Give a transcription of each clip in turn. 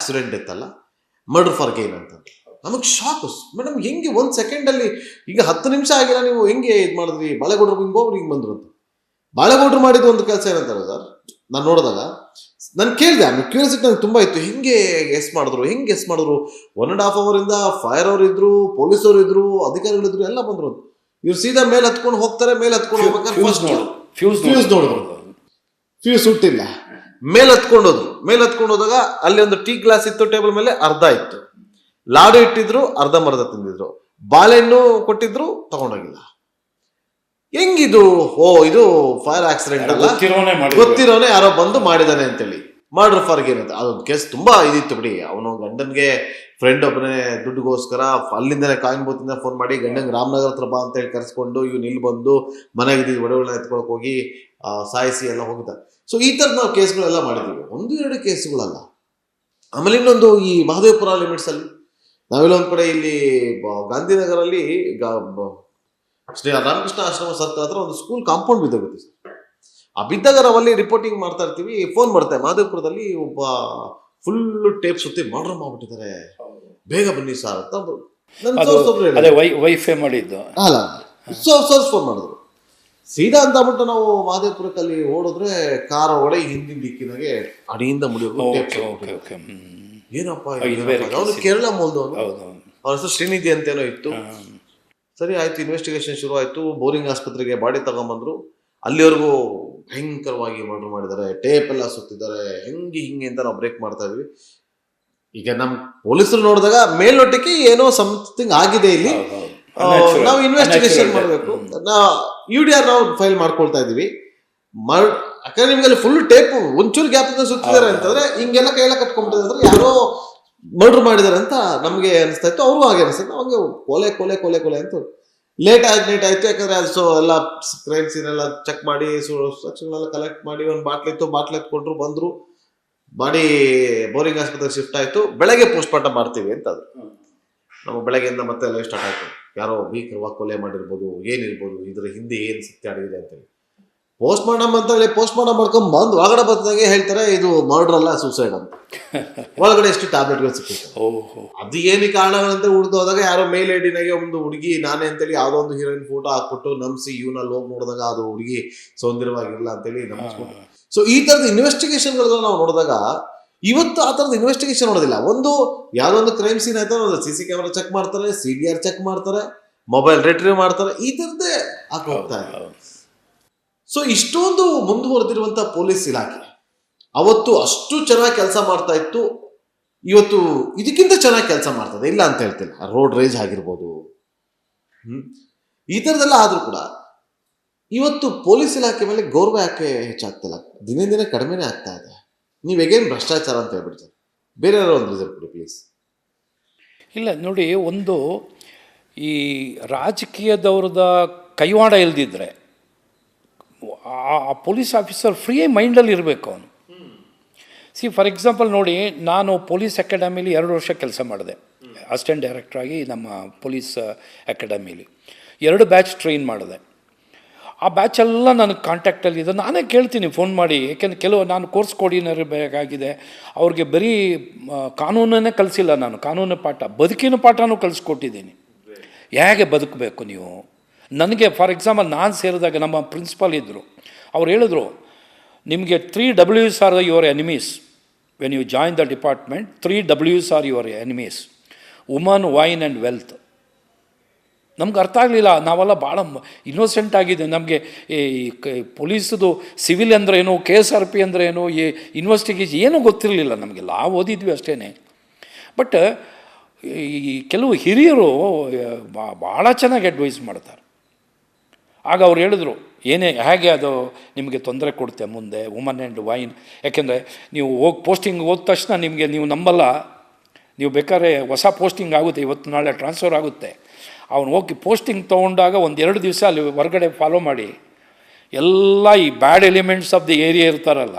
Accident ಇತ್ತಲ್ಲ, murder for gain ಅಂತ. ನಮಗೆ ಶಾಕ್. ಮೇಡಮ್ ಹೆಂಗೆ 1 ಸೆಕೆಂಡಲ್ಲಿ, ಈಗ 10 ನಿಮಿಷ ಆಗಿಲ್ಲ, ನೀವು ಹೆಂಗೆ ಇದು ಮಾಡಿದ್ರಿ? ಬಾಳೆಗೌಡರು ಹಿಂಗೆ ಹೋಗ್ರಿ ಹಿಂಗೆ ಬಂದ್ರು ಅಂತ. ಬಾಳೆಗೌಡರು ಮಾಡಿದ ಒಂದು ಕೆಲಸ ಏನಂತಾರೆ ಸರ್, ನಾನು ನೋಡಿದಾಗ ನಾನು ಕೇಳಿದೆ, ಆಮೇಲೆ ಕ್ಯೂರಿಯಾಸಿಟಿ ನನಗೆ ತುಂಬ ಇತ್ತು. ಹೆಂಗೆ ಗೆಸ್ ಮಾಡಿದ್ರು 1.5 ಅವರಿಂದ ಫೈರ್ ಅವ್ರು ಇದ್ರು, ಪೊಲೀಸ್ ಅವರು ಇದ್ರು, ಅಧಿಕಾರಿಗಳಿದ್ರು, ಎಲ್ಲ ಬಂದ್ರು. ಇವ್ರು ಸೀದಾ ಮೇಲೆ ಹತ್ಕೊಂಡು ಹೋಗ್ತಾರೆ. ಮೇಲೆ ಹತ್ಕೊಂಡು ಹೋಗ್ಬೇಕಾದ್ರೆ ಫ್ಯೂಸ್ ನೋಡಿದ್ರು, ಫ್ಯೂಸ್ ಹುಟ್ಟಿಲ್ಲ. ಮೇಲೆ ಹತ್ಕೊಂಡು ಹೋದಾಗ ಅಲ್ಲಿ ಒಂದು ಟೀ ಗ್ಲಾಸ್ ಇತ್ತು, ಟೇಬಲ್ ಮೇಲೆ ಅರ್ಧ ಇತ್ತು. ಲಾಡು ಇಟ್ಟಿದ್ರು, ಅರ್ಧಂಬರ್ಧ ತಿಂದಿದ್ರು. ಬಾಳೆಹಣ್ಣು ಕೊಟ್ಟಿದ್ರು, ತಗೊಂಡೋಗಿಲ್ಲ. ಹೆಂಗಿದು? ಇದು ಫೈರ್ ಆಕ್ಸಿಡೆಂಟ್ ಅಲ್ಲ, ಗೊತ್ತಿರೋನೆ ಯಾರೋ ಬಂದು ಮಾಡಿದಾನೆ ಅಂತೇಳಿ ಮರ್ಡರ್ ಫಾರ್ ಗೇನ್ ಅಂತ. ಅದೊಂದು ಕೇಸ್ ತುಂಬಾ ಇದಿತ್ತು ಬಿಡಿ. ಅವನು ಗಂಡನ್ಗೆ ಫ್ರೆಂಡ್ ಒಬ್ಬನೇ ದುಡ್ಡುಗೋಸ್ಕರ ಅಲ್ಲಿಂದನೇ ಕಾಯಿನ್ಬೋತಿಂದ ಫೋನ್ ಮಾಡಿ ಗಂಡಂಗೆ ರಾಮನಗರ ಹತ್ರ ಬಾ ಅಂತೇಳಿ ಕರೆಸ್ಕೊಂಡು ಇವ್ನು ಇಲ್ಲಿ ಬಂದು ಮನೆಗೆ ಇದ್ದಿದ್ದು ಒಡವೆಗಳನ್ನ ಎತ್ಕೊಳಕ್ ಹೋಗಿ ಸಾಯಿಸಿ ಎಲ್ಲ ಹೋಗಿದ್ದ. ಸೊ ಈ ಥರದ ನಾವು ಕೇಸ್ಗಳೆಲ್ಲ ಮಾಡಿದ್ದೀವಿ, 1-2 ಕೇಸ್ಗಳಲ್ಲ. ಆಮೇಲೆ ಇನ್ನೊಂದು, ಈ ಮಹದೇವಪುರ ಲಿಮಿಟ್ಸ್ ಅಲ್ಲಿ ನಾವೆಲ್ಲ ಒಂದ್ ಕಡೆ ಇಲ್ಲಿ ಗಾಂಧಿನಗರಲ್ಲಿ ಶ್ರೀ ರಾಮಕೃಷ್ಣ ಆಶ್ರಮ ಸರ್ಕಲ್ ಹತ್ರ ಒಂದು ಸ್ಕೂಲ್ ಕಾಂಪೌಂಡ್ ಬಿದ್ದೋಗುತ್ತೆ ಸರ್. ಆ ಬಿದ್ದಾಗ ನಾವಲ್ಲಿ ರಿಪೋರ್ಟಿಂಗ್ ಮಾಡ್ತಾ ಇರ್ತೀವಿ. ಫೋನ್ ಬರುತ್ತೆ, ಮಹದೇವಪುರದಲ್ಲಿ ಒಬ್ಬ ಫುಲ್ ಟೇಪ್ ಸುತ್ತಿ ಮರ್ಡರ್ ಮಾಡ್ಬಿಟ್ಟಿದ್ದಾರೆ, ಬೇಗ ಬನ್ನಿ ಸರ್ ಅಂತ. ವೈಫೈ ಮಾಡಿದ್ದು ಅಲ್ಲ, ಸೋರ್ಸ್ ಫೋನ್ ಮಾಡಿದ್ರು. ಸೀದಾ ಅಂತ ಅಂದ್ಬಿಟ್ಟು ನಾವು ಮಹದೇವಪುರಕ್ಕಲ್ಲಿ ಓಡಿದ್ರೆ ಕಾರ್ ಒಡೆ ಹಿಂದಿನ ದಿಕ್ಕಿನಾಗೆ ಅಡಿಯಿಂದ ಮುಡಿಯೋದು. ಏನಪ್ಪ, ಅವನು ಕೇರಳ ಮೂಲದವನು, ಅವನ ಹೆಸರು ಶ್ರೀನಿಧಿ ಅಂತೇನೋ ಇತ್ತು. ಸರಿ ಆಯ್ತು, ಇನ್ವೆಸ್ಟಿಗೇಷನ್ ಶುರು ಆಯ್ತು. ಬೋರಿಂಗ್ ಆಸ್ಪತ್ರೆಗೆ ಬಾಡಿ ತಗೊಂಬಂದ್ರು. ಅಲ್ಲಿವರೆಗೂ ಭಯಂಕರವಾಗಿ ಮರ್ಡರ್ ಮಾಡಿದ್ದಾರೆ, ಟೇಪ್ ಎಲ್ಲ ಸುತ್ತಿದ್ದಾರೆ, ಹಿಂಗೆ ಅಂತ ನಾವು ಬ್ರೇಕ್ ಮಾಡ್ತಾ ಇದ್ವಿ. ಈಗ ನಮ್ ಪೊಲೀಸರು ನೋಡಿದಾಗ ಮೇಲ್ನೋಟಕ್ಕೆ ಏನೋ ಸಮಥಿಂಗ್ ಆಗಿದೆ ಇಲ್ಲಿ, ನಾವು ಇನ್ವೆಸ್ಟಿಗೇಷನ್ ಮಾಡಬೇಕು, UDR ನಾವು ಫೈಲ್ ಮಾಡ್ಕೊಳ್ತಾ ಇದೀವಿ. ಯಾಕಂದ್ರೆ ನಿಮ್ಗೆ ಅಲ್ಲಿ ಫುಲ್ ಟೇಪ್ ಒಂಚೂರು ಗ್ಯಾಪ್ ಸುತ್ತಿದ್ದಾರೆ ಅಂತಂದ್ರೆ ಹಿಂಗೆಲ್ಲ ಕೈಯೆಲ್ಲ ಕಟ್ಕೊಂಡ್ಬಿಟ್ಟಿದೆ ಅಂದ್ರೆ ಯಾರೋ ಮರ್ಡರ್ ಮಾಡಿದಾರೆ ಅಂತ ನಮ್ಗೆ ಅನಿಸ್ತಾ ಇತ್ತು, ಅವ್ರಿಗೂ ಹಾಗೆ ಅನಿಸ್ತಾ ಇತ್ತು. ನಮಗೆ ಕೊಲೆ ಕೊಲೆ ಕೊಲೆ ಕೊಲೆ ಅಂತ ಲೇಟ್ ಆಯ್ತು. ಯಾಕಂದ್ರೆ ಅದು ಎಲ್ಲ ಕ್ರೈಮ್ ಸೀನ್ ಎಲ್ಲ ಚೆಕ್ ಮಾಡಿ ಸಾಕ್ಷಿಗಳೆಲ್ಲ ಕಲೆಕ್ಟ್ ಮಾಡಿ ಒಂದು ಬಾಟ್ಲ್ ಎತ್ಕೊಂಡ್ರು, ಬಂದ್ರು, ಬಾಡಿ ಬೋರಿಂಗ್ ಆಸ್ಪತ್ರೆಗೆ ಶಿಫ್ಟ್ ಆಯ್ತು. ಬೆಳಗ್ಗೆ ಪೋಸ್ಟ್ ಮಾರ್ಟಮ್ ಮಾಡ್ತೀವಿ ಅಂತ ಅದು ನಮ್ಮ ಬೆಳಗ್ಗೆಯಿಂದ ಮತ್ತೆ ಲೈವ್ ಸ್ಟಾರ್ಟ್ ಆಯ್ತು. ಯಾರೋ ಭೀಕರವಾಗಿ ಕೊಲೆ ಮಾಡಿರ್ಬೋದು, ಏನಿರ್ಬೋದು, ಇದ್ರ ಹಿಂದೆ ಏನ್ ಸತ್ಯ ಅಡಗಿದೆ ಅಂತೇಳಿ ಪೋಸ್ಟ್ ಮಾರ್ಟಮ್ ಮಾಡ್ಕೊಂಡ್ ಬಂದು ಒಳಗಡೆ ಬಂದಾಗೆ ಹೇಳ್ತಾರೆ ಇದು ಮರ್ಡರ್ ಅಲ್ಲ, ಸೂಸೈಡ್ ಅಂತ. ಒಳಗಡೆ ಎಷ್ಟು ಟ್ಯಾಬ್ಲೆಟ್ಗಳು ಸಿಕ್ಕಿತ್ತು. ಅದು ಏನಕ್ಕೆ ಕಾರಣಗಳಂತ ಹೋದಾಗ ಯಾರೋ ಮೇಲ್ ಐಡಿನಾಗೆ ಒಂದು ಹುಡುಗಿ ನಾನೇ ಅಂತೇಳಿ ಯಾವ್ದೋ ಒಂದು ಹೀರೋಯಿನ್ ಫೋಟೋ ಹಾಕ್ಬಿಟ್ಟು ನಂಬಿಸಿ ಇವನಲ್ಲಿ ಹೋಗಿ ನೋಡಿದಾಗ ಅದು ಹುಡುಗಿ ಸೌಂದರ್ಯವಾಗಿಲ್ಲ ಅಂತೇಳಿ ನಂಬಿಸ್ಬಿಟ್ಟು. ಸೊ ಈ ತರದ ಇನ್ವೆಸ್ಟಿಗೇಷನ್ಗಳನ್ನ ನಾವು ನೋಡಿದಾಗ ಇವತ್ತು ಆ ತರದ ಇನ್ವೆಸ್ಟಿಗೇಷನ್ ನೋಡೋದಿಲ್ಲ. ಒಂದು ಯಾವ್ದೋ ಒಂದು ಕ್ರೈಮ್ ಸೀನ್ ಆಯ್ತಾ, CC ಕ್ಯಾಮೆರಾ ಚೆಕ್ ಮಾಡ್ತಾರೆ, CDR ಚೆಕ್ ಮಾಡ್ತಾರೆ, ಮೊಬೈಲ್ ರಿಟ್ರೀವ್ ಮಾಡ್ತಾರೆ, ಈ ತರದ್ದೇ ಹಾಕಿ ಹೋಗ್ತಾ ಇದೆ. ಸೊ ಇಷ್ಟೊಂದು ಮುಂದುವರೆದಿರುವಂತ ಪೊಲೀಸ್ ಇಲಾಖೆ ಅವತ್ತು ಅಷ್ಟು ಚೆನ್ನಾಗಿ ಕೆಲಸ ಮಾಡ್ತಾ ಇತ್ತು, ಇವತ್ತು ಇದಕ್ಕಿಂತ ಚೆನ್ನಾಗಿ ಕೆಲಸ ಮಾಡ್ತದೆ, ಇಲ್ಲ ಅಂತ ಹೇಳ್ತಿಲ್ಲ. ರೋಡ್ ರೇಜ್ ಆಗಿರ್ಬೋದು, ಈ ತರದೆಲ್ಲ ಆದ್ರೂ ಕೂಡ ಇವತ್ತು ಪೊಲೀಸ್ ಇಲಾಖೆ ಮೇಲೆ ಗೌರವ ಯಾಕೆ ಹೆಚ್ಚಾಗ್ತಿಲ್ಲ? ದಿನೇ ದಿನೇ ಕಡಿಮೆನೇ ಆಗ್ತಾ ಇದೆ. ನೀವು ಹೇಗೇನು ಭ್ರಷ್ಟಾಚಾರ ಅಂತ ಹೇಳ್ಬಿಡ್ತಾರೆ, ಬೇರೆ ಒಂದು ರೀಸನ್ ಕೊಡಿ ಪ್ಲೀಸ್. ಇಲ್ಲ ನೋಡಿ, ಒಂದು ಈ ರಾಜಕೀಯದವ್ರದ ಕೈವಾಡ ಇಲ್ದಿದ್ರೆ ಆ ಪೊಲೀಸ್ ಆಫೀಸರ್ ಫ್ರೀ ಮೈಂಡಲ್ಲಿ ಇರಬೇಕು ಅವನು. ಫಾರ್ ಎಕ್ಸಾಂಪಲ್ ನೋಡಿ, ನಾನು ಪೊಲೀಸ್ ಅಕಾಡೆಮಿಲಿ 2 ವರ್ಷ ಕೆಲಸ ಮಾಡಿದೆ, ಅಸಿಸ್ಟೆಂಟ್ ಡೈರೆಕ್ಟ್ರಾಗಿ ನಮ್ಮ ಪೊಲೀಸ್ ಅಕಾಡೆಮಿಲಿ 2 ಬ್ಯಾಚ್ ಟ್ರೈನ್ ಮಾಡಿದೆ. ಆ ಬ್ಯಾಚೆಲ್ಲ ನನಗೆ ಕಾಂಟ್ಯಾಕ್ಟಲ್ಲಿ ಇದೆ. ನಾನೇ ಕೇಳ್ತೀನಿ ಫೋನ್ ಮಾಡಿ, ಏಕೆಂದರೆ ನಾನು ಕೋರ್ಸ್ ಕೋರ್ಡಿನೇಟರ್ ಬೇಕಾಗಿದೆ. ಅವ್ರಿಗೆ ಬರೀ ಕಾನೂನನ್ನೇ ಕಲಿಸಿಲ್ಲ, ನಾನು ಕಾನೂನು ಪಾಠ, ಬದುಕಿನ ಪಾಠನೂ ಕಲಿಸ್ಕೊಟ್ಟಿದ್ದೀನಿ. ಹೇಗೆ ಬದುಕಬೇಕು ನೀವು. ನನಗೆ ಫಾರ್ ಎಕ್ಸಾಂಪಲ್ ನಾನು ಸೇರಿದಾಗ ನಮ್ಮ ಪ್ರಿನ್ಸಿಪಾಲ್ ಇದ್ದರು, ಅವ್ರು ಹೇಳಿದ್ರು, ನಿಮಗೆ 3 Ws are your enemies when you join the department. 3 Ws are your enemies: woman, wine and wealth. ನಮ್ಗೆ ಅರ್ಥ ಆಗಲಿಲ್ಲ, ನಾವೆಲ್ಲ ಭಾಳ ಇನ್ನೋಸೆಂಟ್ ಆಗಿದೆ. ನಮಗೆ ಈ ಪೊಲೀಸದು ಸಿವಿಲ್ ಅಂದ್ರೇನು, KSRP ಅಂದ್ರೇನು, ಈ ಇನ್ವೆಸ್ಟಿಗೇಷನ್ ಏನೂ ಗೊತ್ತಿರಲಿಲ್ಲ ನಮಗೆ. ಲಾ ಓದಿದ್ವಿ ಅಷ್ಟೇ. ಬಟ್ ಈ ಕೆಲವು ಹಿರಿಯರು ಭಾಳ ಚೆನ್ನಾಗಿ ಅಡ್ವೈಸ್ ಮಾಡ್ತಾರೆ. ಆಗ ಅವ್ರು ಹೇಳಿದ್ರು, ಹೇಗೆ ಅದು ನಿಮಗೆ ತೊಂದರೆ ಕೊಡುತ್ತೆ ಮುಂದೆ, ವುಮನ್ ಆ್ಯಂಡ್ ವೈನ್. ಯಾಕೆಂದರೆ ನೀವು ಪೋಸ್ಟಿಂಗ್ ಹೋದ ತಕ್ಷಣ ನೀವು ನಂಬಲ್ಲ, ನೀವು ಬೇಕಾದ್ರೆ ಹೊಸ ಪೋಸ್ಟಿಂಗ್ ಆಗುತ್ತೆ, ಇವತ್ತು ನಾಳೆ ಟ್ರಾನ್ಸ್ಫರ್ ಆಗುತ್ತೆ. ಅವನು ಹೋಗಿ ಪೋಸ್ಟಿಂಗ್ ತೊಗೊಂಡಾಗ 1-2 ದಿವಸ ಅಲ್ಲಿ ಹೊರಗಡೆ ಫಾಲೋ ಮಾಡಿ ಎಲ್ಲ ಈ ಬ್ಯಾಡ್ ಎಲಿಮೆಂಟ್ಸ್ ಆಫ್ ದಿ ಏರಿಯಾ ಇರ್ತಾರಲ್ಲ,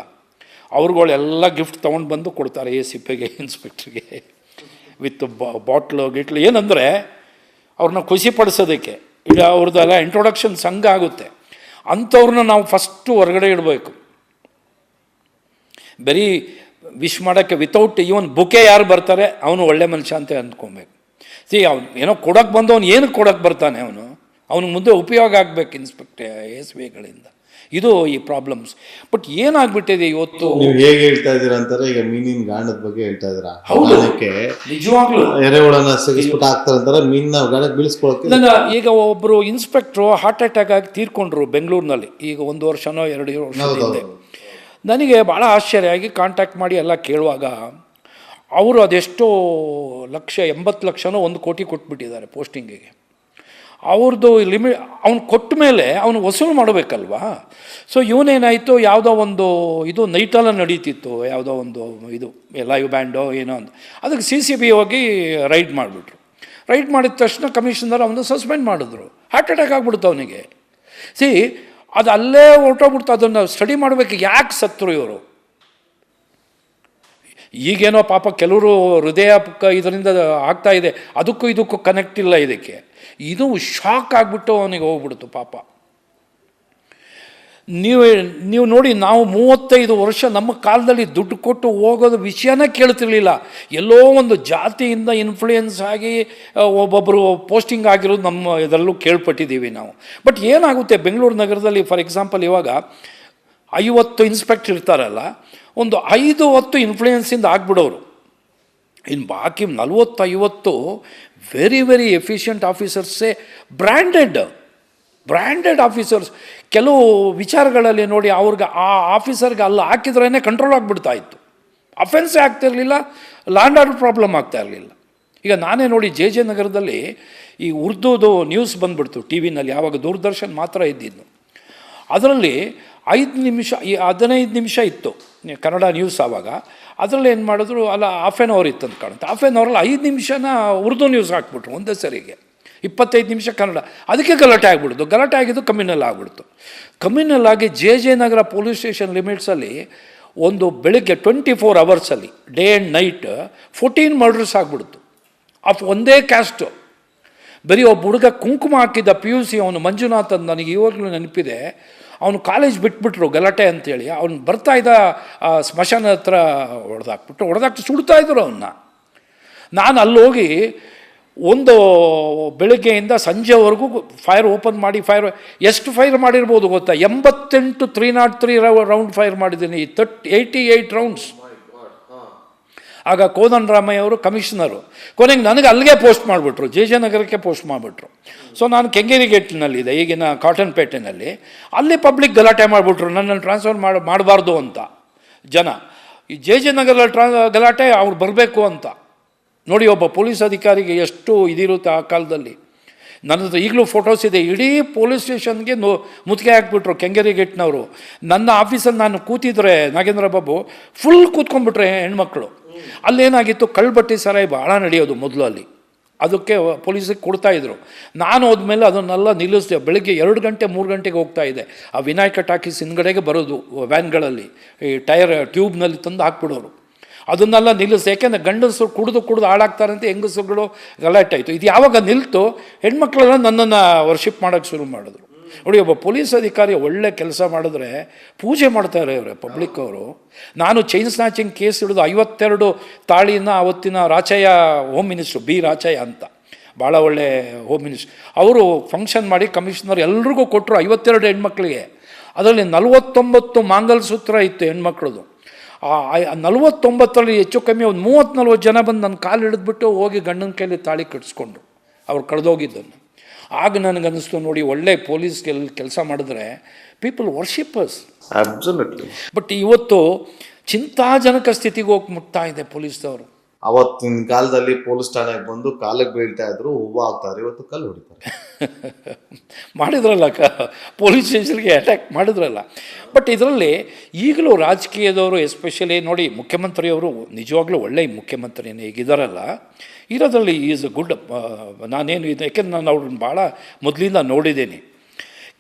ಅವ್ರುಗಳೆಲ್ಲ ಗಿಫ್ಟ್ ತೊಗೊಂಡು ಬಂದು ಕೊಡ್ತಾರೆ ACPಗೆ, ಇನ್ಸ್ಪೆಕ್ಟ್ರಿಗೆ, ವಿತ್ ಬಾಟ್ಲು ಗಿಟ್ಲು. ಏನಂದರೆ ಅವ್ರನ್ನ ಖುಷಿಪಡಿಸೋದಕ್ಕೆ. ಈಗ ಅವ್ರದ್ದೆಲ್ಲ ಇಂಟ್ರೊಡಕ್ಷನ್ ಸಂಘ ಆಗುತ್ತೆ. ಅಂಥವ್ರನ್ನ ನಾವು ಫಸ್ಟು ಹೊರಗಡೆ ಇಡಬೇಕು. ಬರೀ ವಿಶ್ ಮಾಡೋಕ್ಕೆ ವಿತೌಟ್ ಇವನ್ ಬುಕೆ ಯಾರು ಬರ್ತಾರೆ ಅವನು ಒಳ್ಳೆ ಮನುಷ್ಯ ಅಂತ ಅಂದ್ಕೊಬೇಕು. ಅವನು ಏನೋ ಕೊಡೋಕ್ಕೆ ಬಂದು ಅವ್ನು ಏನಕ್ಕೆ ಕೊಡೋಕ್ಕೆ ಬರ್ತಾನೆ, ಅವನಿಗೆ ಮುಂದೆ ಉಪಯೋಗ ಆಗಬೇಕು ಎಸ್ ವಿಗಳಿಂದ. ಇದು ಈ ಪ್ರಾಬ್ಲಮ್ಸ್. ಬಟ್ ಏನಾಗ್ಬಿಟ್ಟಿದೆ ಇವತ್ತು, ನೀವು ಹೇಗೆ ಹೇಳ್ತಾ ಇದ್ದೀರಾ ಅಂತಾರೆ, ಈಗ ಮೀನಿನ ಗಾಣದ ಬಗ್ಗೆ ಹೇಳ್ತಾ ಇದ್ದೀರಾ. ನಿಜವಾಗ್ಲೂ ಎರೆಹುಳನ ಸಿಗಿಸ್ಬಿಟ್ಟು ಹಾಕ್ತಾರಂತಾರೆ, ಮೀನಿನ ಗಾಣಕ್ಕೆ ಬೀಳಿಸ್ಕೊಳಕ್ಕೆ. ಈಗ ಒಬ್ಬರು ಇನ್ಸ್ಪೆಕ್ಟ್ರು ಹಾರ್ಟ್ ಅಟ್ಯಾಕ್ ಆಗಿ ತೀರ್ಕೊಂಡ್ರು ಬೆಂಗಳೂರಿನಲ್ಲಿ, ಈಗ 1 ವರ್ಷನೋ 2 ವರ್ಷದ ಹಿಂದೆ. ನನಗೆ ಭಾಳ ಆಶ್ಚರ್ಯ ಆಗಿ ಕಾಂಟ್ಯಾಕ್ಟ್ ಮಾಡಿ ಎಲ್ಲ ಕೇಳುವಾಗ ಅವರು ಅದೆಷ್ಟೋ ಲಕ್ಷ 80 ಲಕ್ಷನೋ 1 ಕೋಟಿ ಕೊಟ್ಬಿಟ್ಟಿದ್ದಾರೆ ಪೋಸ್ಟಿಂಗಿಗೆ. ಅವ್ರದ್ದು ಅವ್ನು ಕೊಟ್ಟ ಮೇಲೆ ಅವನು ವಸೂಲು ಮಾಡಬೇಕಲ್ವಾ. ಸೊ ಇವನೇನಾಯಿತು, ಯಾವುದೋ ಒಂದು ಇದು ನೈಟೆಲ್ಲ ನಡೀತಿತ್ತು, ಯಾವುದೋ ಒಂದು ಇದು ಲೈವ್ ಬ್ಯಾಂಡೋ ಏನೋ ಅಂತ, ಅದಕ್ಕೆ CCB ಹೋಗಿ ರೈಡ್ ಮಾಡಿಬಿಟ್ರು. ರೈಡ್ ಮಾಡಿದ ತಕ್ಷಣ ಕಮಿಷನರ್ ಅವನು ಸಸ್ಪೆಂಡ್ ಮಾಡಿದ್ರು. ಹಾರ್ಟ್ ಅಟ್ಯಾಕ್ ಆಗ್ಬಿಡ್ತು ಅವನಿಗೆ. ಅದು ಅಲ್ಲೇ ಹೊರಟೋಗ್ಬಿಡ್ತು. ಅದನ್ನು ಸ್ಟಡಿ ಮಾಡಬೇಕು, ಯಾಕೆ ಸತ್ರು ಇವರು. ಈಗೇನೋ ಪಾಪ ಕೆಲವರು ಹೃದಯ ಇದರಿಂದ ಆಗ್ತಾ ಇದೆ, ಅದಕ್ಕೂ ಇದಕ್ಕೂ ಕನೆಕ್ಟ್ ಇಲ್ಲ ಇದಕ್ಕೆ. ಇದು ಶಾಕ್ ಆಗಿಬಿಟ್ಟು ಅವನಿಗೆ ಹೋಗ್ಬಿಡ್ತು ಪಾಪ. ನೀವು ನೋಡಿ, ನಾವು 35 ವರ್ಷ ನಮ್ಮ ಕಾಲದಲ್ಲಿ ದುಡ್ಡು ಕೊಟ್ಟು ಹೋಗೋದು ವಿಷಯನೇ ಕೇಳ್ತಿರ್ಲಿಲ್ಲ. ಎಲ್ಲೋ ಒಂದು ಜಾತಿಯಿಂದ ಇನ್ಫ್ಲೂಯೆನ್ಸ್ ಆಗಿ ಒಬ್ಬೊಬ್ಬರು ಪೋಸ್ಟಿಂಗ್ ಆಗಿರೋದು ನಮ್ಮ ಇದರಲ್ಲೂ ಕೇಳ್ಪಟ್ಟಿದ್ದೀವಿ ನಾವು. ಬಟ್ ಏನಾಗುತ್ತೆ ಬೆಂಗಳೂರು ನಗರದಲ್ಲಿ, ಫಾರ್ ಎಕ್ಸಾಂಪಲ್ ಇವಾಗ 50 ಇನ್ಸ್ಪೆಕ್ಟರ್ ಇರ್ತಾರಲ್ಲ, ಒಂದು 5-10 ಇನ್ಫ್ಲೂಯೆನ್ಸಿಂದ ಆಗಿಬಿಡೋರು. ಇನ್ನು ಬಾಕಿ 40-50 ವೆರಿ ವೆರಿ ಎಫಿಷಿಯಂಟ್ ಆಫೀಸರ್ಸೇ ಬ್ರ್ಯಾಂಡೆಡ್ ಆಫೀಸರ್ಸ್. ಕೆಲವು ವಿಚಾರಗಳಲ್ಲಿ ನೋಡಿ, ಅವ್ರಿಗೆ ಆ ಆಫೀಸರ್ಗೆ ಅಲ್ಲಿ ಹಾಕಿದ್ರೇ ಕಂಟ್ರೋಲ್ ಆಗಿಬಿಡ್ತಾ ಇತ್ತು, ಅಫೆನ್ಸೇ ಆಗ್ತಿರಲಿಲ್ಲ, ಲ್ಯಾಂಡ್ ಆರ್ಡರ್ ಪ್ರಾಬ್ಲಮ್ ಆಗ್ತಾ ಇರಲಿಲ್ಲ. ಈಗ ನಾನೇ ನೋಡಿ JJ ನಗರದಲ್ಲಿ ಈ ಉರ್ದುದು ನ್ಯೂಸ್ ಬಂದುಬಿಡ್ತು TV ನಲ್ಲಿ, ಯಾವಾಗ ದೂರದರ್ಶನ್ ಮಾತ್ರ ಇದ್ದಿದ್ದು. ಅದರಲ್ಲಿ 5 ನಿಮಿಷ 15 ನಿಮಿಷ ಇತ್ತು ಕನ್ನಡ ನ್ಯೂಸ್. ಆವಾಗ ಅದರಲ್ಲಿ ಏನು ಮಾಡಿದ್ರು, ಅಲ್ಲ ಹಾಫ್ ಆನ್ ಅವರ್ ಇತ್ತು ಅಂತ ಕಾಣುತ್ತೆ. ಹಾಫ್ ಆನ್ ಅವರಲ್ಲಿ 5 ನಿಮಿಷನ ಉರ್ದು ನ್ಯೂಸ್ ಹಾಕ್ಬಿಟ್ರು ಒಂದೇ ಸರಿಗೆ. 25 ನಿಮಿಷ ಕನ್ನಡ. ಅದಕ್ಕೆ ಗಲಾಟೆ ಆಗಿಬಿಡ್ತು. ಗಲಾಟೆ ಆಗಿದ್ದು ಕಮ್ಯುನಲ್ ಆಗಿಬಿಡ್ತು. ಕಮ್ಯುನಲ್ ಆಗಿ JJ ನಗರ ಪೊಲೀಸ್ ಸ್ಟೇಷನ್ ಲಿಮಿಟ್ಸಲ್ಲಿ ಒಂದು ಬೆಳಗ್ಗೆ 24 ಅವರ್ಸಲ್ಲಿ ಡೇ ಆ್ಯಂಡ್ ನೈಟ್ 14 ಮರ್ಡರ್ಸ್ ಆಗಿಬಿಡ್ತು. ಒಂದೇ ಕ್ಯಾಸ್ಟು. ಬರೀ ಒಬ್ಬ ಹುಡುಗ ಕುಂಕುಮ ಹಾಕಿದ್ದ PUC, ಅವನು ಮಂಜುನಾಥ್ ಅಂತ, ನನಗೆ ಇವಾಗಲೂ ನೆನಪಿದೆ. ಅವನು ಕಾಲೇಜ್ ಬಿಟ್ಬಿಟ್ರು ಗಲಾಟೆ ಅಂತೇಳಿ. ಅವನು ಬರ್ತಾಯಿದ್ದ ಸ್ಮಶಾನ ಹತ್ರ ಹೊಡೆದಾಕ್ಬಿಟ್ಟು ಸುಡ್ತಾಯಿದ್ರು ಅವನ್ನ. ನಾನು ಅಲ್ಲೋಗಿ ಒಂದು ಬೆಳಗ್ಗೆಯಿಂದ ಸಂಜೆವರೆಗೂ ಫೈರ್ ಓಪನ್ ಮಾಡಿ ಎಷ್ಟು ಫೈರ್ ಮಾಡಿರ್ಬೋದು ಗೊತ್ತಾ? 88 303 ರೌಂಡ್ ಫೈರ್ ಮಾಡಿದ್ದೀನಿ, 88 ರೌಂಡ್ಸ್. ಆಗ ಕೋದಂಡರಾಮಯ್ಯ ಅವರು ಕಮಿಷನರು. ಕೊನೆಗೆ ನನಗೆ ಅಲ್ಲಿಗೆ ಪೋಸ್ಟ್ ಮಾಡಿಬಿಟ್ರು, JJ ನಗರಕ್ಕೆ ಪೋಸ್ಟ್ ಮಾಡಿಬಿಟ್ರು. ಸೊ ನಾನು ಕೆಂಗೇರಿ ಗೇಟ್ನಲ್ಲಿದೆ, ಈಗಿನ ಕಾಟನ್ ಪೇಟೆನಲ್ಲಿ. ಅಲ್ಲಿ ಪಬ್ಲಿಕ್ ಗಲಾಟೆ ಮಾಡಿಬಿಟ್ರು, ನನ್ನನ್ನು ಟ್ರಾನ್ಸ್ಫರ್ ಮಾಡಬಾರ್ದು ಅಂತ ಜನ. ಈ JJ ನಗರ ಗಲಾಟೆ ಅವ್ರು ಬರಬೇಕು ಅಂತ. ನೋಡಿ, ಒಬ್ಬ ಪೊಲೀಸ್ ಅಧಿಕಾರಿಗೆ ಎಷ್ಟು ಇದಿರುತ್ತೆ ಆ ಕಾಲದಲ್ಲಿ. ನನ್ನದು ಈಗಲೂ ಫೋಟೋಸ್ ಇದೆ. ಇಡೀ ಪೊಲೀಸ್ ಸ್ಟೇಷನ್ಗೆ ಮುತ್ತಿಗೆ ಹಾಕ್ಬಿಟ್ರು ಕೆಂಗೇರಿ ಗೇಟ್ನವರು. ನನ್ನ ಆಫೀಸಲ್ಲಿ ನಾನು ಕೂತಿದ್ರೆ ನಾಗೇಂದ್ರ ಬಾಬು ಫುಲ್ ಕೂತ್ಕೊಂಡ್ಬಿಟ್ರೆ ಹೆಣ್ಮಕ್ಳು. ಅಲ್ಲೇನಾಗಿತ್ತು, ಕಳ್ಬಟ್ಟಿ ಸರಾಯಿ ಭಾಳ ನಡೆಯೋದು ಮೊದಲು ಅಲ್ಲಿ. ಅದಕ್ಕೆ ಪೊಲೀಸಿಗೆ ಕೊಡ್ತಾಯಿದ್ರು. ನಾನು ಹೋದ್ಮೇಲೆ ಅದನ್ನೆಲ್ಲ ನಿಲ್ಲಿಸ್ದೆ. ಬೆಳಗ್ಗೆ 2 ಗಂಟೆ 3 ಗಂಟೆಗೆ ಹೋಗ್ತಾ ಇದೆ. ಆ ವಿನಾಯಕ ಟಾಕೀಸ್ ಹಿಂದ್ಗಡೆಗೆ ಬರೋದು ವ್ಯಾನ್ಗಳಲ್ಲಿ, ಈ ಟೈರ್ ಟ್ಯೂಬ್ನಲ್ಲಿ ತಂದು ಹಾಕ್ಬಿಡೋರು. ಅದನ್ನೆಲ್ಲ ನಿಲ್ಲಿಸಿ. ಯಾಕೆಂದರೆ ಗಂಡಸರು ಕುಡಿದು ಹಾಳಾಗ್ತಾರೆ ಅಂತ ಹೆಂಗಸರುಗಳು ಗಲಾಟೆ ಆಯಿತು. ಇದು ಯಾವಾಗ ನಿಲ್ತು, ಹೆಣ್ಮಕ್ಳೆಲ್ಲ ನನ್ನನ್ನು ವರ್ಷಿಪ್ ಮಾಡೋಕ್ಕೆ ಶುರು ಮಾಡಿದ್ರು. ನೋಡಿ, ಒಬ್ಬ ಪೊಲೀಸ್ ಅಧಿಕಾರಿ ಒಳ್ಳೆ ಕೆಲಸ ಮಾಡಿದ್ರೆ ಪೂಜೆ ಮಾಡ್ತಾರೆ ಅವರೇ ಪಬ್ಲಿಕ್ ಅವರು. ನಾನು ಚೈನ್ ಸ್ನ್ಯಾಚಿಂಗ್ ಕೇಸ್ ಹಿಡಿದು 52 ತಾಳಿನ ಅವತ್ತಿನ Rachaiah home minister, B Rachaiah ಅಂತ, ಭಾಳ ಒಳ್ಳೆ ಹೋಮ್ ಮಿನಿಸ್ಟ್ರು. ಅವರು ಫಂಕ್ಷನ್ ಮಾಡಿ ಕಮಿಷನರ್ ಎಲ್ರಿಗೂ ಕೊಟ್ಟರು 52 ಹೆಣ್ಮಕ್ಳಿಗೆ. ಅದರಲ್ಲಿ 49 ಮಾಂಗಲ್ಸೂತ್ರ ಇತ್ತು ಹೆಣ್ಮಕ್ಳದು. ಆ 49ರಲ್ಲಿ ಹೆಚ್ಚು ಕಮ್ಮಿ ಒಂದು 30-40 ಜನ ಬಂದು ನನ್ನ ಕಾಲು ಹಿಡಿದ್ಬಿಟ್ಟು ಹೋಗಿ ಗಂಡನ ಕೈಲಿ ತಾಳಿ ಕಟ್ಟಿಸ್ಕೊಂಡ್ರು ಅವ್ರು ಕಳೆದೋಗಿದ್ದನ್ನು. ಆಗ ನನಗನ್ನಿಸ್ತು, ನೋಡಿ, ಒಳ್ಳೆ ಪೊಲೀಸ್ ಕೆಲಸ ಮಾಡಿದ್ರೆ ಪೀಪಲ್ ವರ್ಷಿಪ್ಪರ್ಸ್. ಅಬ್ಸಲ್ಯೂಟ್ಲಿ. ಬಟ್ ಇವತ್ತು ಚಿಂತಾಜನಕ ಸ್ಥಿತಿಗೆ ಹೋಗಿ ಮುಟ್ತಾ ಇದೆ ಪೊಲೀಸ್ದವರು. ಅವತ್ತಿನ ಕಾಲದಲ್ಲಿ ಪೊಲೀಸ್ ಠಾಣೆಗೆ ಬಂದು ಕಾಲಿಗೆ ಬೀಳ್ತಾ ಇದ್ರು, ಹೂವು ಹಾಕ್ತಾರೆ, ಇವತ್ತು ಕಲ್ಲು ಹೊಡಿತಾರೆ. ಮಾಡಿದ್ರಲ್ಲ, ಪೊಲೀಸ್ ಸ್ಟೇಷನ್ಗೆ ಅಟ್ಯಾಕ್ ಮಾಡಿದ್ರಲ್ಲ. ಬಟ್ ಇದರಲ್ಲಿ ಈಗಲೂ ರಾಜಕೀಯದವರು ಎಸ್ಪೆಷಲಿ ನೋಡಿ, ಮುಖ್ಯಮಂತ್ರಿಯವರು ನಿಜವಾಗ್ಲೂ ಒಳ್ಳೆಯ ಮುಖ್ಯಮಂತ್ರಿನೇ ಈಗಿದಾರಲ್ಲ, ಇರೋದ್ರಲ್ಲಿ ಈಸ್ ಗುಡ್. ನಾನೇನು ಇದು, ಯಾಕೆಂದ್ರೆ ನಾನು ಅವ್ರನ್ನ ಭಾಳ ಮೊದಲಿಂದ ನೋಡಿದ್ದೀನಿ.